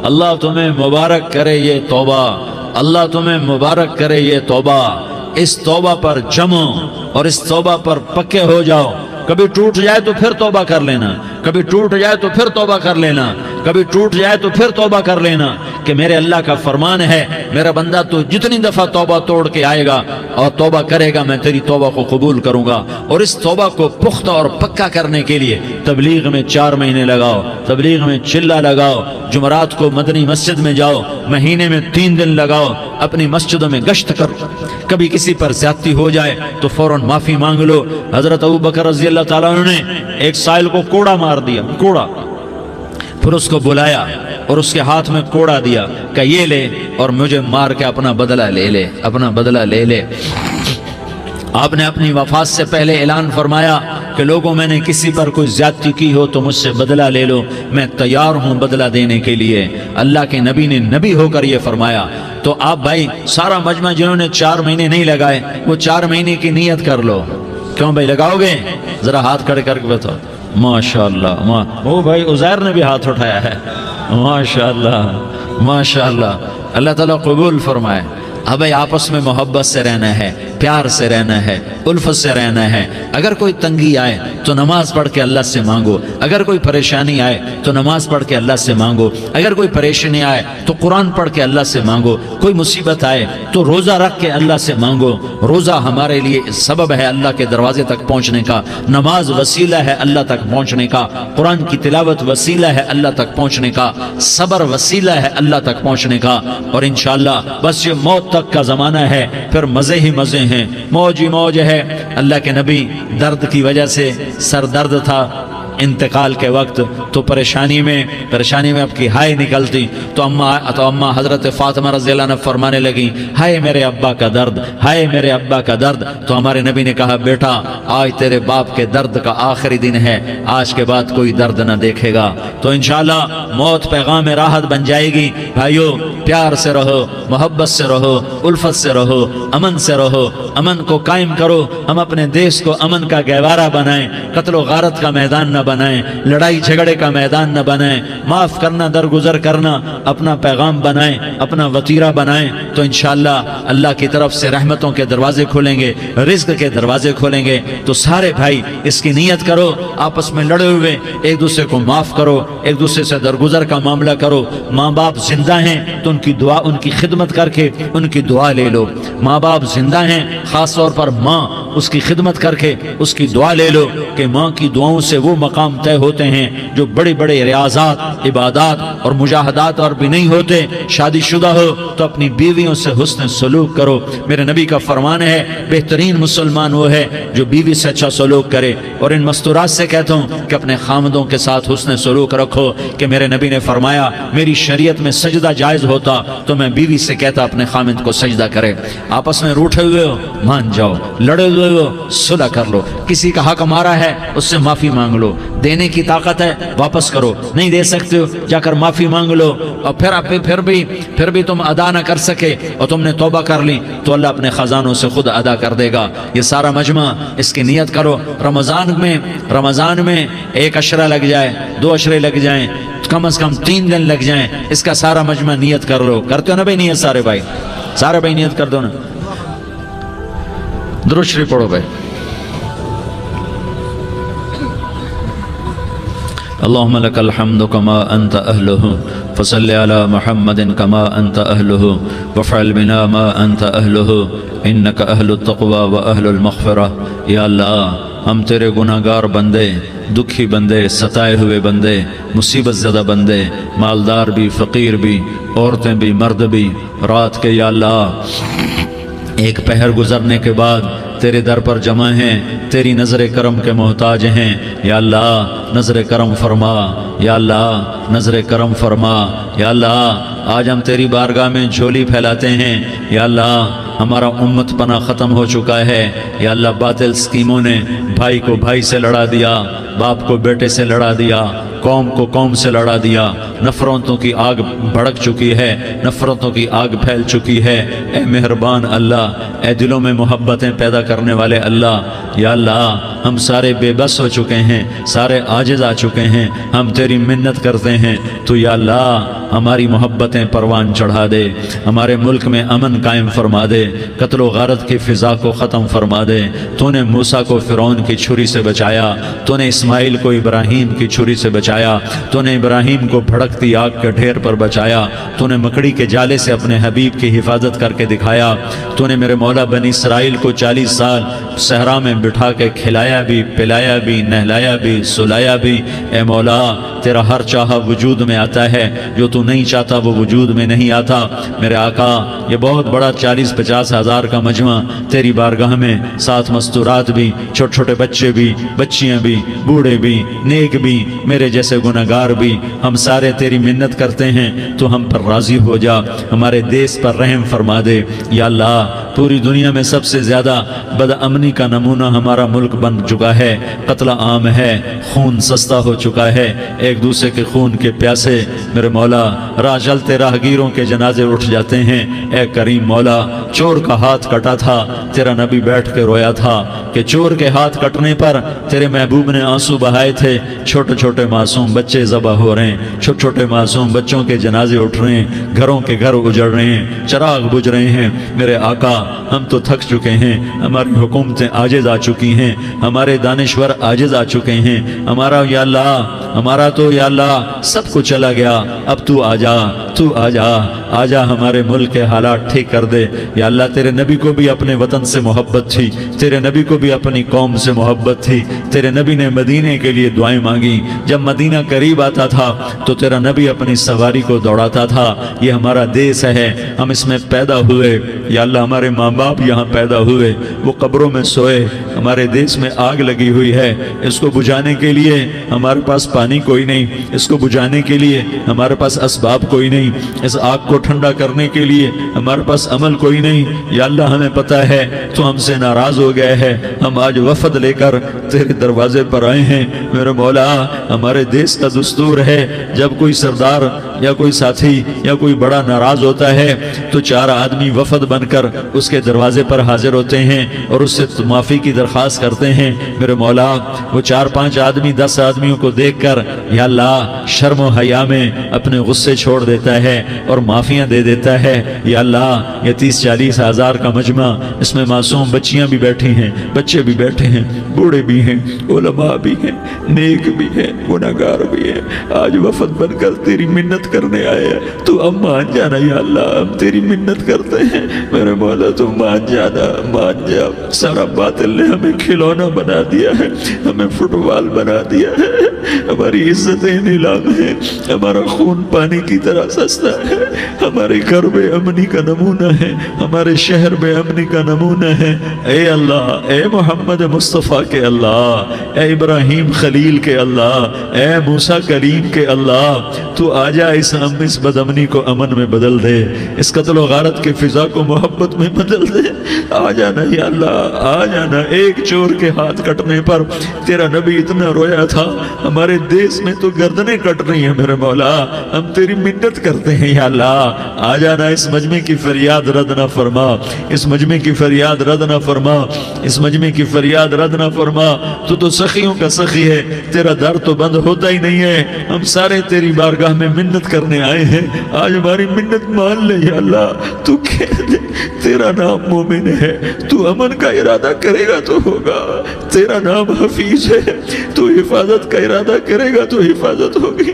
اللہ تمہیں مبارک کرے یہ توبہ، اللہ تمہیں مبارک کرے یہ توبہ۔ اس توبہ پر جمو اور اس توبہ پر پکے ہو جاؤ۔ کبھی ٹوٹ جائے تو پھر توبہ کر لینا، کبھی ٹوٹ جائے تو پھر توبہ کر لینا، کبھی ٹوٹ جائے تو پھر توبہ کر لینا، کہ میرے اللہ کا فرمان ہے، میرا بندہ تو جتنی دفعہ توبہ توڑ کے آئے گا اور توبہ کرے گا، میں تیری توبہ کو قبول کروں گا۔ اور اس توبہ کو پختہ اور پکا کرنے کے لیے تبلیغ میں 4 مہینے لگاؤ، تبلیغ میں چلہ لگاؤ، جمعرات کو مدنی مسجد میں جاؤ، مہینے میں 3 دن لگاؤ، اپنی مسجدوں میں گشت کرو، کبھی کسی پر زیادتی ہو جائے تو فوراً معافی مانگ لو۔ حضرت ابوبکر رضی اللہ تعالیٰ عنہ نے ایک سائل کو کوڑا مار دیا، کوڑا، پھر اس کو بلایا اور اس کے ہاتھ میں کوڑا دیا کہ یہ لے اور مجھے مار کے اپنا بدلہ لے لے، اپنا بدلہ لے لے۔ آپ نے اپنی وفات سے پہلے اعلان فرمایا کہ لوگوں میں نے کسی پر کوئی زیادتی کی ہو تو مجھ سے بدلہ لے لو، میں تیار ہوں بدلہ دینے کے لیے۔ اللہ کے نبی نے نبی ہو کر یہ فرمایا۔ تو آپ بھائی سارا مجمع جنہوں نے 4 مہینے نہیں لگائے، وہ 4 مہینے کی نیت کر لو۔ کیوں بھائی لگاؤ گے؟ ذرا ہاتھ کھڑے کر کے بتاؤ۔ ماشاءاللہ، وہ بھائی عزیر نے بھی ہاتھ اٹھایا ہے، ماشاءاللہ ماشاءاللہ، اللہ تعالیٰ قبول فرمائے۔ اب آپس میں محبت سے رہنا ہے، پیار سے رہنا ہے، الفت سے رہنا ہے۔ اگر کوئی تنگی آئے تو نماز پڑھ کے اللہ سے مانگو، اگر کوئی پریشانی آئے تو نماز پڑھ کے اللہ سے مانگو، اگر کوئی پریشانی آئے تو قرآن پڑھ کے اللہ سے مانگو، کوئی مصیبت آئے تو روزہ رکھ کے اللہ سے مانگو۔ روزہ ہمارے لیے سبب ہے اللہ کے دروازے تک پہنچنے کا، نماز وسیلہ ہے اللہ تک پہنچنے کا، قرآن کی تلاوت وسیلہ ہے اللہ تک پہنچنے کا، صبر وسیلہ ہے اللہ تک پہنچنے کا۔ اور انشاءاللہ بس یہ موت تک کا زمانہ ہے، پھر مزے ہی مزے ہیں، موج ہی موج ہے۔ اللہ کے نبی درد کی وجہ سے سر درد تھا انتقال کے وقت، تو پریشانی میں اب کی ہائے نکلتی تو اماں حضرت فاطمہ رضی اللہ عنہ فرمانے لگی، ہائے میرے ابا کا درد، ہائے میرے ابا کا درد۔ تو ہمارے نبی نے کہا، بیٹا آج تیرے باپ کے درد کا آخری دن ہے، آج کے بعد کوئی درد نہ دیکھے گا۔ تو انشاءاللہ موت پیغام راحت بن جائے گی۔ بھائیو پیار سے رہو، محبت سے رہو، الفت سے رہو، امن سے رہو، امن کو قائم کرو۔ ہم اپنے دیش کو امن کا گہوارہ بنائیں، قتل و غارت کا میدان نہ بنائیں، لڑائی جھگڑے کا میدان نہ بنائیں، معاف کرنا درگزر کرنا اپنا پیغام بنائیں، اپنا وتیرہ بنائیں۔ تو انشاءاللہ اللہ کی طرف سے رحمتوں کے دروازے کھولیں گے، رزق کے دروازے کھولیں گے۔ تو سارے بھائی اس کی نیت کرو، آپس میں لڑے ہوئے ایک دوسرے کو معاف کرو، ایک دوسرے سے درگزر کا معاملہ کرو۔ ماں باپ زندہ ہیں تو ان کی دعا، ان کی خدمت کر کے ان کی دعا لے لو۔ ماں باپ زندہ ہیں، خاص طور پر ماں، اس کی خدمت کر کے اس کی دعا لے لو، کہ ماں کی دعاؤں سے وہ مقام طے ہوتے ہیں جو بڑے بڑے ریاضات، عبادات اور مجاہدات اور بھی نہیں ہوتے۔ شادی شدہ ہو تو اپنی بیویوں سے حسن سلوک کرو۔ میرے نبی کا فرمان ہے، بہترین مسلمان وہ ہے جو بیوی سے اچھا سلوک کرے۔ اور ان مستورات سے کہتا ہوں کہ اپنے خامدوں کے ساتھ حسن سلوک رکھو، کہ میرے نبی نے فرمایا میری شریعت میں سجدہ جائز ہوتا تو میں بیوی سے کہتا اپنے خامد کو سجدہ کرے۔ آپس میں روٹھے ہوئے ہو مان جاؤ، لڑے ہوئے ہو صلح کر لو، کسی کا حق مارا ہے اس سے معافی مانگ لو، دینے کی طاقت ہے واپس کرو، نہیں دے سکتے ہو جا کر معافی مانگ لو۔ اور پھر بھی تم ادا نہ کر سکے اور تم نے توبہ کر لی تو اللہ اپنے خزانوں سے خود ادا کر دے گا۔ یہ سارا مجمع اس کی نیت کرو۔ رمضان میں 1 عشرہ لگ جائے، 2 عشرے لگ جائیں، کم از کم 3 دن لگ جائیں، اس کا سارا مجمع نیت کر لو۔ کرتے ہو نا بھائی نیت؟ سارے بھائی نیت کر دو نا۔ درود شریف پڑھو بھائی۔ اللهم لك الحمد كما أنت أهله فصل على محمد كما أنت أهله وفعل بنا ما أنت أهله إنك أهل التقوى وأهل المغفرة. یا اللہ ہم تیرے گناہگار بندے، دکھی بندے، ستائے ہوئے بندے، مصیبت زدہ بندے، مالدار بھی، فقیر بھی، عورتیں بھی، مرد بھی، رات کے یا اللہ ایک پہر گزرنے کے بعد تیرے در پر جمع ہیں، تیری نظر کرم کے محتاج ہیں. یا اللہ نظر کرم فرما، یا اللہ نظر کرم فرما. یا اللہ آج ہم تیری بارگاہ میں جھولی پھیلاتے ہیں. یا اللہ ہمارا امت پناہ ختم ہو چکا ہے. یا اللہ باطل اسکیموں نے بھائی کو بھائی سے لڑا دیا، باپ کو بیٹے سے لڑا دیا، قوم کو قوم سے لڑا دیا. نفرتوں کی آگ بھڑک چکی ہے، نفرتوں کی آگ پھیل چکی ہے. اے مہربان اللہ، اے دلوں میں محبتیں پیدا کرنے والے اللہ، یا اللہ ہم سارے بے بس ہو چکے ہیں، سارے عاجز آ چکے ہیں. ہم تیری منت کرتے ہیں تو یا اللہ ہماری محبتیں پروان چڑھا دے، ہمارے ملک میں امن قائم فرما دے، قتل و غارت کی فضا کو ختم فرما دے. تو نے موسیٰ کو فرعون کی چھری سے بچایا، تو نے اسماعیل کو ابراہیم کی چھری سے بچایا، تو نے ابراہیم کو بھڑکتی آگ کے ڈھیر پر بچایا، تو نے مکڑی کے جالے سے اپنے حبیب کی حفاظت کر کے دکھایا. تو نے میرے مولا بنی اسرائیل کو 40 سال صحرا میں بٹھا کے کھلایا بھی، پلایا بھی، نہلایا بھی، سلایا بھی. اے مولا تیرا ہر چاہا وجود میں آتا ہے، جو تو نہیں چاہتا وہ وجود میں نہیں آتا. میرے آقا یہ بہت بڑا 40-50 ہزار کا مجمع تیری بارگاہ میں، ساتھ مستورات بھی، چھوٹے چھوٹے بچے بھی، بچیاں بھی، بوڑھے بھی، نیک بھی، میرے جیسے گناہگار بھی، ہم سارے تیری منت کرتے ہیں تو ہم پر راضی ہو جا، ہمارے دیس پر رحم فرما دے. یا اللہ پوری دنیا میں سب سے زیادہ بد امنی کا نمونہ ہمارا ملک بن چکا ہے، قتل عام ہے، خون سستا ہو چکا ہے، ایک دوسرے کے خون کے پیاسے. میرے مولا راہ چلتے راہگیروں کے جنازے اٹھ جاتے ہیں. اے کریم مولا چور کا ہاتھ کٹا تھا، تیرا نبی بیٹھ کے رویا تھا کہ چور کے ہاتھ کٹنے پر تیرے محبوب نے آنسو بہائے تھے. چھوٹے چھوٹے معصوم بچے ذبح ہو رہے ہیں، چھوٹے چھوٹے معصوم بچوں کے جنازے اٹھ رہے ہیں، گھروں کے گھر اجڑ رہے ہیں، چراغ بجھ رہے ہیں. میرے آقا ہم تو تھک چکے ہیں، ہماری حکومتیں عاجز آ چکی ہیں، ہمارے دانشور عاجز آ چکے ہیں. ہمارا یا اللہ ہمارا تو یا اللہ سب کچھ چلا گیا. اب تو آ جا، تو آ جا، آ جا ہمارے ملک کے حالات ٹھیک کر دے. یا اللہ تیرے نبی کو بھی اپنے وطن سے محبت تھی، تیرے نبی کو بھی اپنی قوم سے محبت تھی. تیرے نبی نے مدینے کے لیے دعائیں مانگی. جب مدینہ قریب آتا تھا تو تیرا نبی اپنی سواری کو دوڑاتا تھا. یہ ہمارا دیس ہے، ہم اس میں پیدا ہوئے. یا اللہ ہمارے ماں باپ یہاں پیدا ہوئے، وہ قبروں میں سوئے. ہمارے دیس میں آگ لگی ہوئی ہے، اس کو بجھانے کے لیے ہمارے پاس پانی کوئی نہیں، اس کو بجھانے کے لیے ہمارے پاس اسباب کوئی نہیں، اس آگ کو ٹھنڈا کرنے کے لیے ہمارے پاس عمل کوئی نہیں. یا اللہ ہمیں پتہ ہے تو ہم سے ناراض ہو گئے ہے، ہم آج وفد لے کر تیرے دروازے پر آئے ہیں. میرے مولا ہمارے دیس کا دستور ہے جب کوئی سردار یا کوئی ساتھی یا کوئی بڑا ناراض ہوتا ہے تو 4 آدمی وفد بن کر اس کے دروازے پر حاضر ہوتے ہیں اور اس سے معافی کی درخواست کرتے ہیں. میرے مولا وہ 4-5 آدمی 10 آدمیوں کو دیکھ کر یا اللہ شرم و حیا میں اپنے غصے چھوڑ دیتا ہے اور معافیاں دے دیتا ہے. یا اللہ یہ 30-40 ہزار کا مجمع، اس میں معصوم بچیاں بھی بیٹھی ہیں، بچے بھی بیٹھے ہیں، بوڑھے بھی ہیں، علماء بھی ہیں، نیک بھی ہیں، گناہگار بھی ہیں. آج وفد بن کر تیری منت کرنے آئے ہیں، تو اب مان جانا. یا اللہ ہم تیری منت کرتے ہیں میرے مولا، تو مان جانا، مان جا. سارا باطل نے ہمیں کھلونا بنا دیا ہے، ہمیں فٹ بال بنا دیا ہے، ہماری عزتیں نیلام ہیں، ہمارا خون پانی کی طرح سستا ہے. ہمارے گھر بے امنی کا نمونہ ہے، ہمارے شہر بے امنی کا نمونہ ہے. اے اللہ، اے محمد مصطفیٰ کے اللہ، اے ابراہیم خلیل کے اللہ، اے موسیٰ کلیم کے اللہ، تو آ جا اس بد امنی کو امن میں بدل دے، اس قتل و غارت کی فضا کو محبت میں بدل دے. آ جانا یا اللہ، آ جانا. ایک چور کے ہاتھ کٹنے پر تیرا نبی اتنا رویا تھا، ہمارے دیس میں تو گردنیں کٹ رہی ہیں. میرے مولا ہم تیری منت کرتے ہیں. یا اللہ آ جانا، اس مجمع کی فریاد رد نہ فرما، اس مجمع کی فریاد رد نہ فرما، اس مجمع کی فریاد رد نہ فرما. تو سخیوں کا سخی ہے، تیرا در تو بند ہوتا ہی نہیں ہے. ہم سارے تیری بارگاہ میں منت منت کرنے آئے ہیں، آج ہماری منت مان لے یا اللہ۔ تو کہہ دے تیرا نام مومن ہے، تو امن کا ارادہ کرے گا تو ہوگا، تیرا نام حفیظ ہے، تو حفاظت کا ارادہ کرے گا تو حفاظت ہوگی،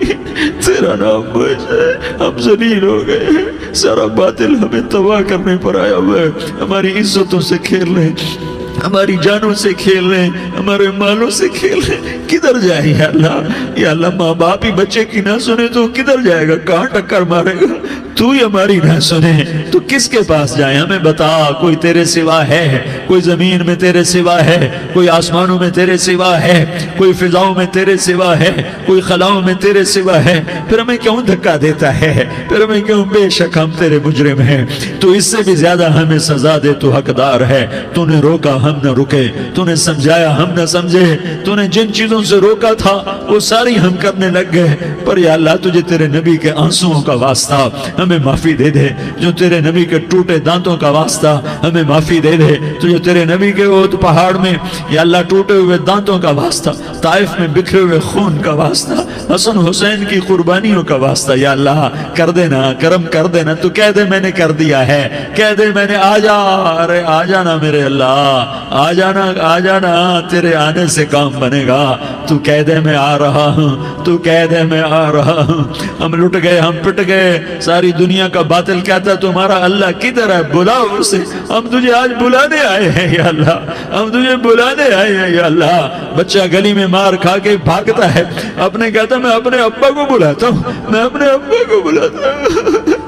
تیرا نام موج ہے۔ ہم ذلیل ہو گئے ہیں، سارا باطل ہمیں تباہ کرنے پر آیا ہوا ہے، ہماری عزتوں سے کھیل رہے ہیں، ہماری جانوں سے کھیل رہے ہیں، ہمارے مالوں سے کھیل رہے ہیں۔ کدھر جائے یا اللہ؟ یا اللہ ماں باپ ہی بچے کی نہ سنے تو کدھر جائے گا؟ کہاں ٹکر مارے گا؟ تو ہی ہماری نہ سنے تو کس کے پاس جائیں؟ ہمیں بتا، کوئی تیرے سوا ہے؟ کوئی زمین میں تیرے سوا ہے؟ کوئی آسمانوں میں تیرے سوا ہے؟ کوئی فضاؤں میں تیرے سوا ہے؟ کوئی خلاؤں میں تیرے سوا ہے؟ پھر ہمیں کیوں دھکا دیتا ہے؟ پھر ہمیں کیوں؟ بے شک ہم تیرے مجرم ہیں، تو اس سے بھی زیادہ ہمیں سزا دے، تو حقدار ہے۔ تو نے روکا ہم نہ رکے، تو نے سمجھایا ہم نہ سمجھے، تو نے جن چیزوں سے روکا تھا وہ ساری ہم کرنے لگ گئے، پر یا اللہ تجھے تیرے نبی کے آنسوؤں کا واسطہ ہمیں معافی دے دے، جو تیرے نبی کے ٹوٹے دانتوں کا واسطہ ہمیں معافی دے دے، تو جو تیرے نبی کے احد پہاڑ میں یا اللہ ٹوٹے ہوئے دانتوں کا واسطہ، طائف میں بکھرے ہوئے خون کا واسطہ، حسن حسین کی قربانیوں کا واسطہ یا اللہ کر دینا، کرم کر دینا۔ تو کہہ دے میں نے کر دیا ہے، کہہ دے میں نے، آ جا، ارے آ جانا میرے اللہ، آ جانا، آ جانا، تیرے آنے سے کام بنے گا۔ تو کہہ دے میں آ رہا ہوں، تو کہہ دے میں آ رہا ہوں۔ ہم لٹ گئے، ہم پٹ گئے، ساری دنیا کا باطل کہتا ہے تمہارا اللہ کدھر ہے؟ بلاؤ اسے، ہم تجھے آج بلانے آئے ہیں یا اللہ، ہم تجھے بلانے آئے ہیں یا اللہ۔ بچہ گلی میں مار کھا کے بھاگتا ہے، اپنے کہتا میں اپنے ابا کو بلاتا ہوں، میں اپنے ابا کو بلاتا ہوں،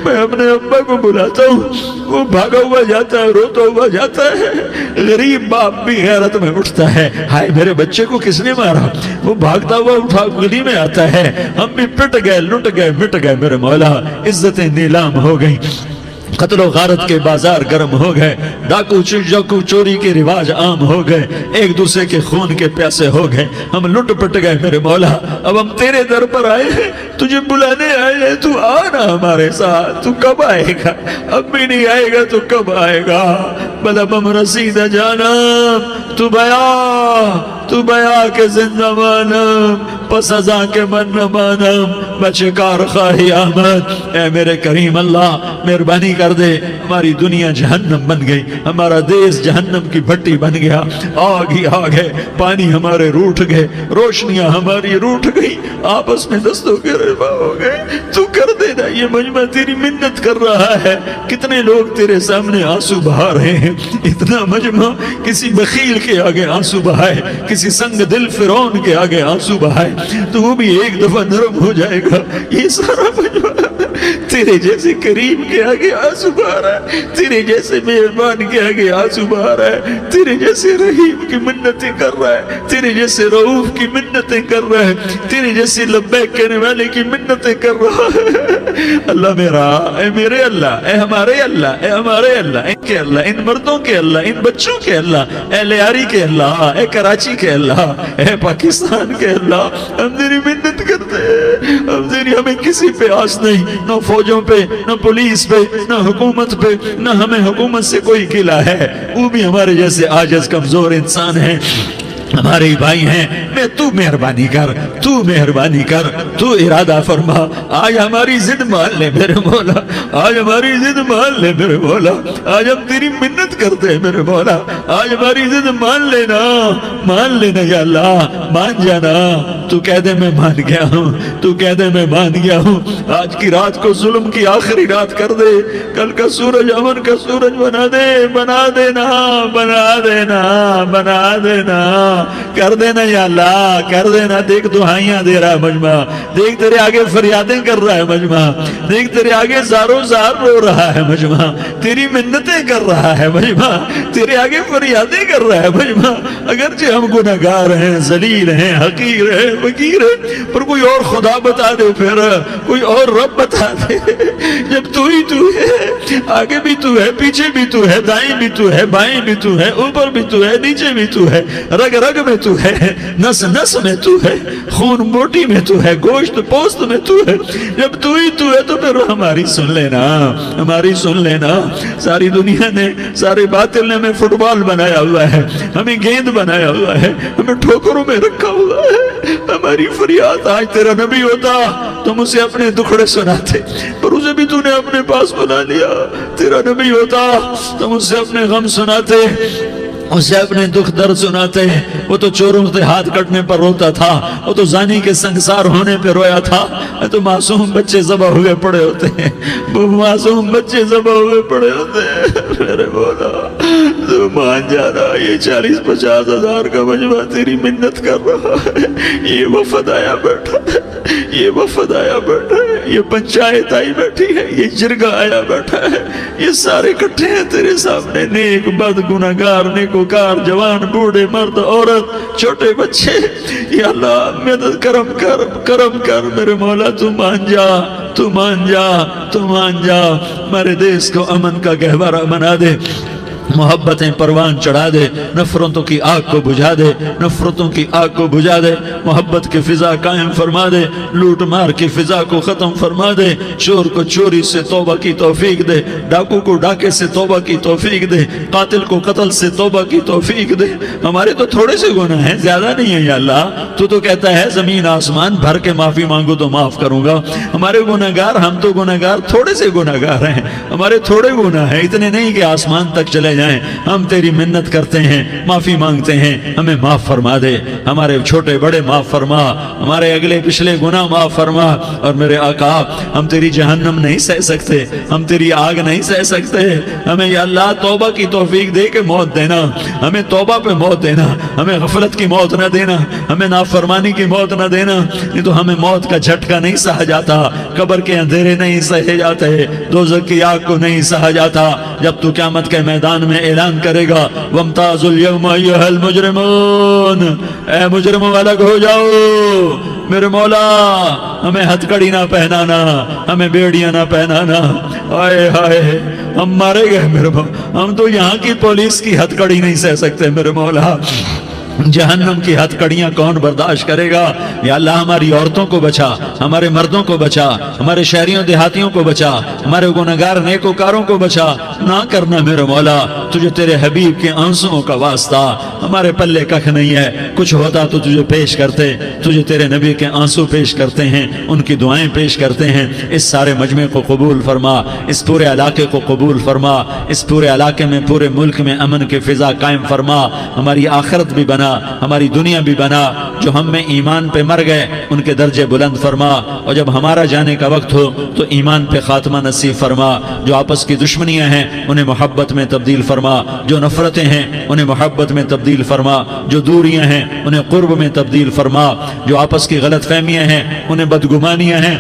میں اپنے ابا کو بلاتا ہوں، وہ بھاگا ہوا جاتا ہے، روتا ہوا جاتا ہے۔ غریب باپ بھی غیرت میں اٹھتا ہے، ہائے میرے بچے کو کس نے مارا؟ وہ بھاگتا ہوا اٹھا گلی میں آتا ہے۔ ہم بھی پٹ گئے، لٹ گئے، مٹ گئے میرے مولا، عزتیں نیلام ہو گئی، قتل و غارت کے بازار گرم ہو گئے، ڈاکو چوری کے رواج عام ہو گئے، ایک دوسرے کے خون کے پیاسے ہو گئے، ہم لٹ پٹ گئے میرے مولا۔ اب ہم تیرے در پر آئے ہیں، تجھے بلانے آئے ہیں، تو آنا ہمارے ساتھ۔ تو کب آئے گا؟ اب بھی نہیں آئے گا تو کب آئے گا؟ بلبم رسید جانم تو بیا کے زندہ مانم، پس ازاں کے من نہ مانم، بچکار خواہی آمد۔ اے میرے کریم اللہ مہربانی کر دے، ہماری دنیا جہنم بن گئی، ہمارا دیس جہنم کی بھٹی بن گیا، آگ ہی آگ ہے، پانی ہمارے روٹھ گئے، روشنیاں ہماری روٹھ گئی، آپس میں دستوں کے رفا ہو گئے۔ تو کر دینا، یہ مجمع تیری منت کر رہا ہے۔ کتنے لوگ تیرے سامنے آنسو بہا رہے ہیں، اتنا مجمع کسی بخیل کے آگے آنسو بہائے، کسی سنگ دل فرعون کے آگے آنسو بہائے تو وہ بھی ایک دفعہ نرم ہو جائے گا۔ یہ سارا مجمع تیرے جیسے کریم کے آگے آنسو بہا رہا ہے، تیرے جیسے مہربان کے آگے آنسو بہا رہا ہے، تیرے جیسے رحیم کی منتیں کر رہا ہے، تیرے جیسے رؤوف کی منتیں کر رہا ہے، تیرے جیسے لبیک کہنے والے کی منتیں کر رہا ہے۔ اللہ میرا، اے میرے اللہ، اے ہمارے اللہ، اے ہمارے اللہ، ان کے اللہ، ان مردوں کے اللہ، ان بچوں کے اللہ، اے لیاری کے اللہ، اے کراچی کے اللہ، اے پاکستان کے اللہ، ہم تیری منت کرتے ہیں، ہمیں کسی پہ آس نہیں، نہ فوجوں پہ، نہ پولیس پہ، نہ حکومت پہ، نہ ہمیں حکومت سے کوئی گلہ ہے، وہ بھی ہمارے جیسے عاجز کمزور انسان ہیں، ہمارے بھائی ہیں۔ میں تو مہربانی کر، تو مہربانی کر، تو ارادہ فرما، آج ہماری ضد مان لے میرے مولا، آج ہماری ضد مان لے میرے مولا، آج ہم تیری منت کرتے ہیں میرے مولا، آج ہماری ضد مان لینا، مان لینا یا اللہ، مان جانا۔ تو کہہ دے میں مان گیا ہوں، تو کہہ دے میں مان گیا ہوں۔ آج کی رات کو ظلم کی آخری رات کر دے، کل کا سورج امن کا سورج بنا دے، بنا دینا، بنا دینا، بنا دینا، کر دینا یا اللہ، کر دینا۔ دیکھ دعائیاں دے رہا ہے مجمع، دیکھ تیرے آگے فریادیں کر رہا ہے مجمع، دیکھ تیرے آگے زاروں زار رو رہا ہے مجمع، تیری منتیں کر رہا ہے مجمع، تیرے آگے فریادیں کر رہا ہے مجمع۔ اگرچہ ہم گناہگار ہیں، ذلیل ہیں، حقیر ہیں، فقیر ہیں، پر کوئی اور خدا بتا دے، پھر کوئی اور رب بتا دے۔ جب تو ہی تو ہے، آگے بھی تو ہے، پیچھے بھی تو ہے، دائیں بھی تو ہے، بائیں بھی تو ہے، اوپر بھی تو ہے، نیچے بھی تو ہے، رگ رگ میں تو ہے، نس نس میں تو ہے، خون بوٹی میں تو ہے، گوشت پوست میں تو ہے۔ جب تو ہی تو ہے تو پھر ہماری سن لینا، ہماری سن لینا۔ ساری دنیا نے، سارے باطل نے ہمیں فٹ بال بنایا ہوا ہے، ہمیں گیند بنایا ہوا ہے، ہمیں ٹھوکروں میں رکھا ہوا ہے، ہماری فریاد. آج تیرا نبی ہوتا تم اسے اپنے دکھڑے سناتے، پر اسے بھی تو نے اپنے پاس بنا لیا. تیرا نبی ہوتا تم اسے اپنے غم سناتے، اسے اپنے دکھ درد سناتے. وہ تو چوروں سے ہاتھ کٹنے پر روتا تھا، وہ تو زانی کے سنگسار ہونے پہ رویا تھا. تو معصوم بچے ذبح ہوئے پڑے ہوتے ہیں، وہ معصوم بچے ذبح ہوئے پڑے ہوتے ہیں. میرے مولا تو مان جا رہا، یہ 40-50 ہزار کا مجمع تیری منت کر رہا ہے. یہ وفد آیا بیٹھا ہے، یہ وفد آیا بیٹھا ہے، یہ پنچایت آئی بیٹھی ہے، یہ جرگہ آیا بیٹھا ہے. یہ سارے اکٹھے ہیں تیرے سامنے، نیک بد گناہگار نیکوکار، جوان بوڑھے مرد عورت چھوٹے بچے. یا اللہ مدد کرم کر، کرم کر میرے مولا. تو مان جا، تو مان جا، تو مان جا. ہمارے دیس کو امن کا گہوارہ بنا دے، محبتیں پروان چڑھا دے، نفرتوں کی آگ کو بجھا دے، نفرتوں کی آگ کو بجھا دے. محبت کی فضا قائم فرما دے، لوٹ مار کی فضا کو ختم فرما دے. چور کو چوری سے توبہ کی توفیق دے، ڈاکو کو ڈاکے سے توبہ کی توفیق دے، قاتل کو قتل سے توبہ کی توفیق دے. ہمارے تو تھوڑے سے گناہ ہیں، زیادہ نہیں ہیں. یا اللہ تو کہتا ہے زمین آسمان بھر کے معافی مانگو تو معاف کروں گا. ہمارے گناہگار، ہم تو گناہگار تھوڑے سے گناہگار ہیں، ہمارے تھوڑے گناہ ہیں، اتنے نہیں کہ آسمان تک چلے جائیں. ہم تیری منت کرتے ہیں، معافی مانگتے ہیں، ہمیں معاف فرما دے. ہمارے چھوٹے بڑے معاف فرما، ہمارے اگلے پچھلے گناہ معاف فرما. اور میرے آقا ہم تیری جہنم نہیں سہ سکتے، ہم تیری آگ نہیں سہ سکتے. ہمیں یا اللہ توبہ کی توفیق دے کے موت دینا، ہمیں توبہ پہ موت دینا، ہمیں غفلت کی موت نہ دینا، ہمیں نافرمانی کی موت نہ دینا. نہیں تو ہمیں موت کا جھٹکا نہیں سہا جاتا، قبر کے اندھیرے نہیں سہے جاتے، دوزخ کی آگ کو نہیں سہا جاتا. جب تو قیامت کے میدان میں اعلان کرے گا وَامْتَازُوا الْيَوْمَ أَيُّهَا الْمُجْرِمُونَ، اے مجرموں الگ ہو جاؤ. میرے مولا ہمیں ہتھ کڑی نہ پہنانا، ہمیں بیڑیاں نہ پہنانا. آئے ہائے ہم مارے گئے میرے مولا، ہم تو یہاں کی پولیس کی ہتھ کڑی نہیں سہ سکتے میرے مولا. جہنم کی ہتھ کڑیاں کون برداشت کرے گا؟ یا اللہ ہماری عورتوں کو بچا، ہمارے مردوں کو بچا، ہمارے شہریوں دیہاتیوں کو بچا، ہمارے گنہگار نیکوکاروں کو بچا. نہ کرنا میرے مولا، تجھے تیرے حبیب کے آنسوؤں کا واسطہ. ہمارے پلے ککھ نہیں ہے، کچھ ہوتا تو تجھے پیش کرتے، تجھے تیرے نبی کے آنسو پیش کرتے ہیں، ان کی دعائیں پیش کرتے ہیں. اس سارے مجمع کو قبول فرما، اس پورے علاقے کو قبول فرما، اس پورے علاقے میں پورے ملک میں امن کی فضا قائم فرما. ہماری آخرت بھی بنا، ہماری دنیا بھی بنا. جو ہم میں ایمان پہ مر گئے ان کے درجے بلند فرما، اور جب ہمارا جانے کا وقت ہو تو ایمان پہ خاتمہ نصیب فرما. جو آپس کی دشمنیاں ہیں انہیں محبت میں تبدیل فرما، جو نفرتیں ہیں انہیں محبت میں تبدیل فرما، جو دوریاں ہیں انہیں قرب میں تبدیل فرما، جو آپس کی غلط فہمیاں ہیں انہیں بدگمانیاں ہیں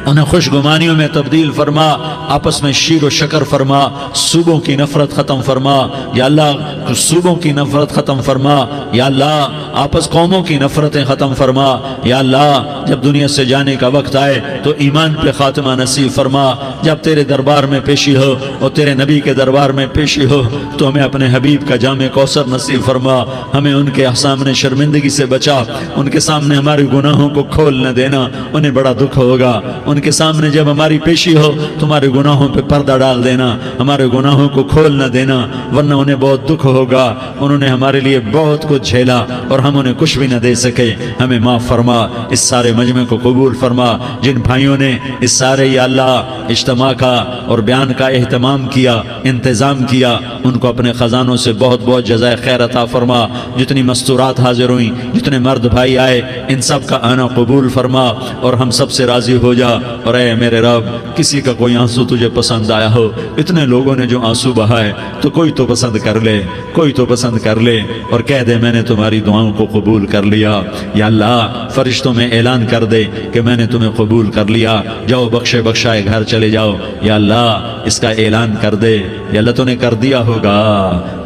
انہیں خوش گمانیوں میں تبدیل فرما. آپس میں شیر و شکر فرما، صوبوں کی نفرت ختم فرما. یا اللہ صوبوں کی نفرت ختم فرما. یا اللہ آپس قوموں کی نفرتیں ختم فرما. یا اللہ جب دنیا سے جانے کا وقت آئے تو ایمان پہ خاتمہ نصیب فرما. جب تیرے دربار میں پیشی ہو اور تیرے نبی کے دربار میں پیشی ہو تو ہمیں اپنے حبیب کا جام کوثر نصیب فرما. ہمیں ان کے سامنے شرمندگی سے بچا، ان کے سامنے ہمارے گناہوں کو کھول نہ دینا، انہیں بڑا دکھ ہوگا. ان کے سامنے جب ہماری پیشی ہو تمہارے گناہوں پہ پردہ ڈال دینا، ہمارے گناہوں کو کھول نہ دینا، ورنہ انہیں بہت دکھ ہوگا. انہوں نے ہمارے لیے بہت کچھ جھیلا اور ہم انہیں کچھ بھی نہ دے سکے. ہمیں معاف فرما، اس سارے مجمع کو قبول فرما. جن بھائیوں نے اس سارے یا اللہ اجتماع کا اور بیان کا اہتمام کیا، انتظام کیا، ان کو اپنے خزانوں سے بہت بہت جزائے خیر عطا فرما. جتنی مستورات حاضر ہوئیں، جتنے مرد بھائی آئے، ان سب کا آنا قبول فرما اور ہم سب سے راضی ہو جا. اور اے میرے رب کسی کا کوئی آنسو تجھے پسند آیا ہو، اتنے لوگوں نے جو آنسو بہائے تو کوئی تو پسند کر لے، کوئی تو پسند کر لے اور کہہ دے میں نے تمہاری دعاؤں کو قبول کر لیا. یا اللہ فرشتوں میں اعلان کر دے کہ میں نے تمہیں قبول کر لیا، جاؤ بخشے بخشائے گھر چلے جاؤ. یا اللہ اس کا اعلان کر دے. یا اللہ تو نے کر دیا ہوگا،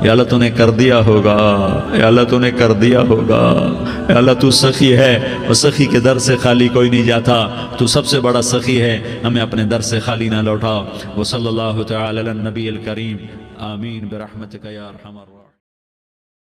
یا اللہ تو نے کر دیا ہوگا، یا اللہ تو نے کر دیا ہوگا. یا اللہ تو سخی ہے اور سخی کے در سے خالی کوئی نہیں جاتا. تو سب سے بڑا سخی ہے، ہمیں اپنے در سے خالی نہ لوٹا. وصلی اللہ تعالی علی النبی الکریم. آمین برحمتک یا ارحم الراحمین.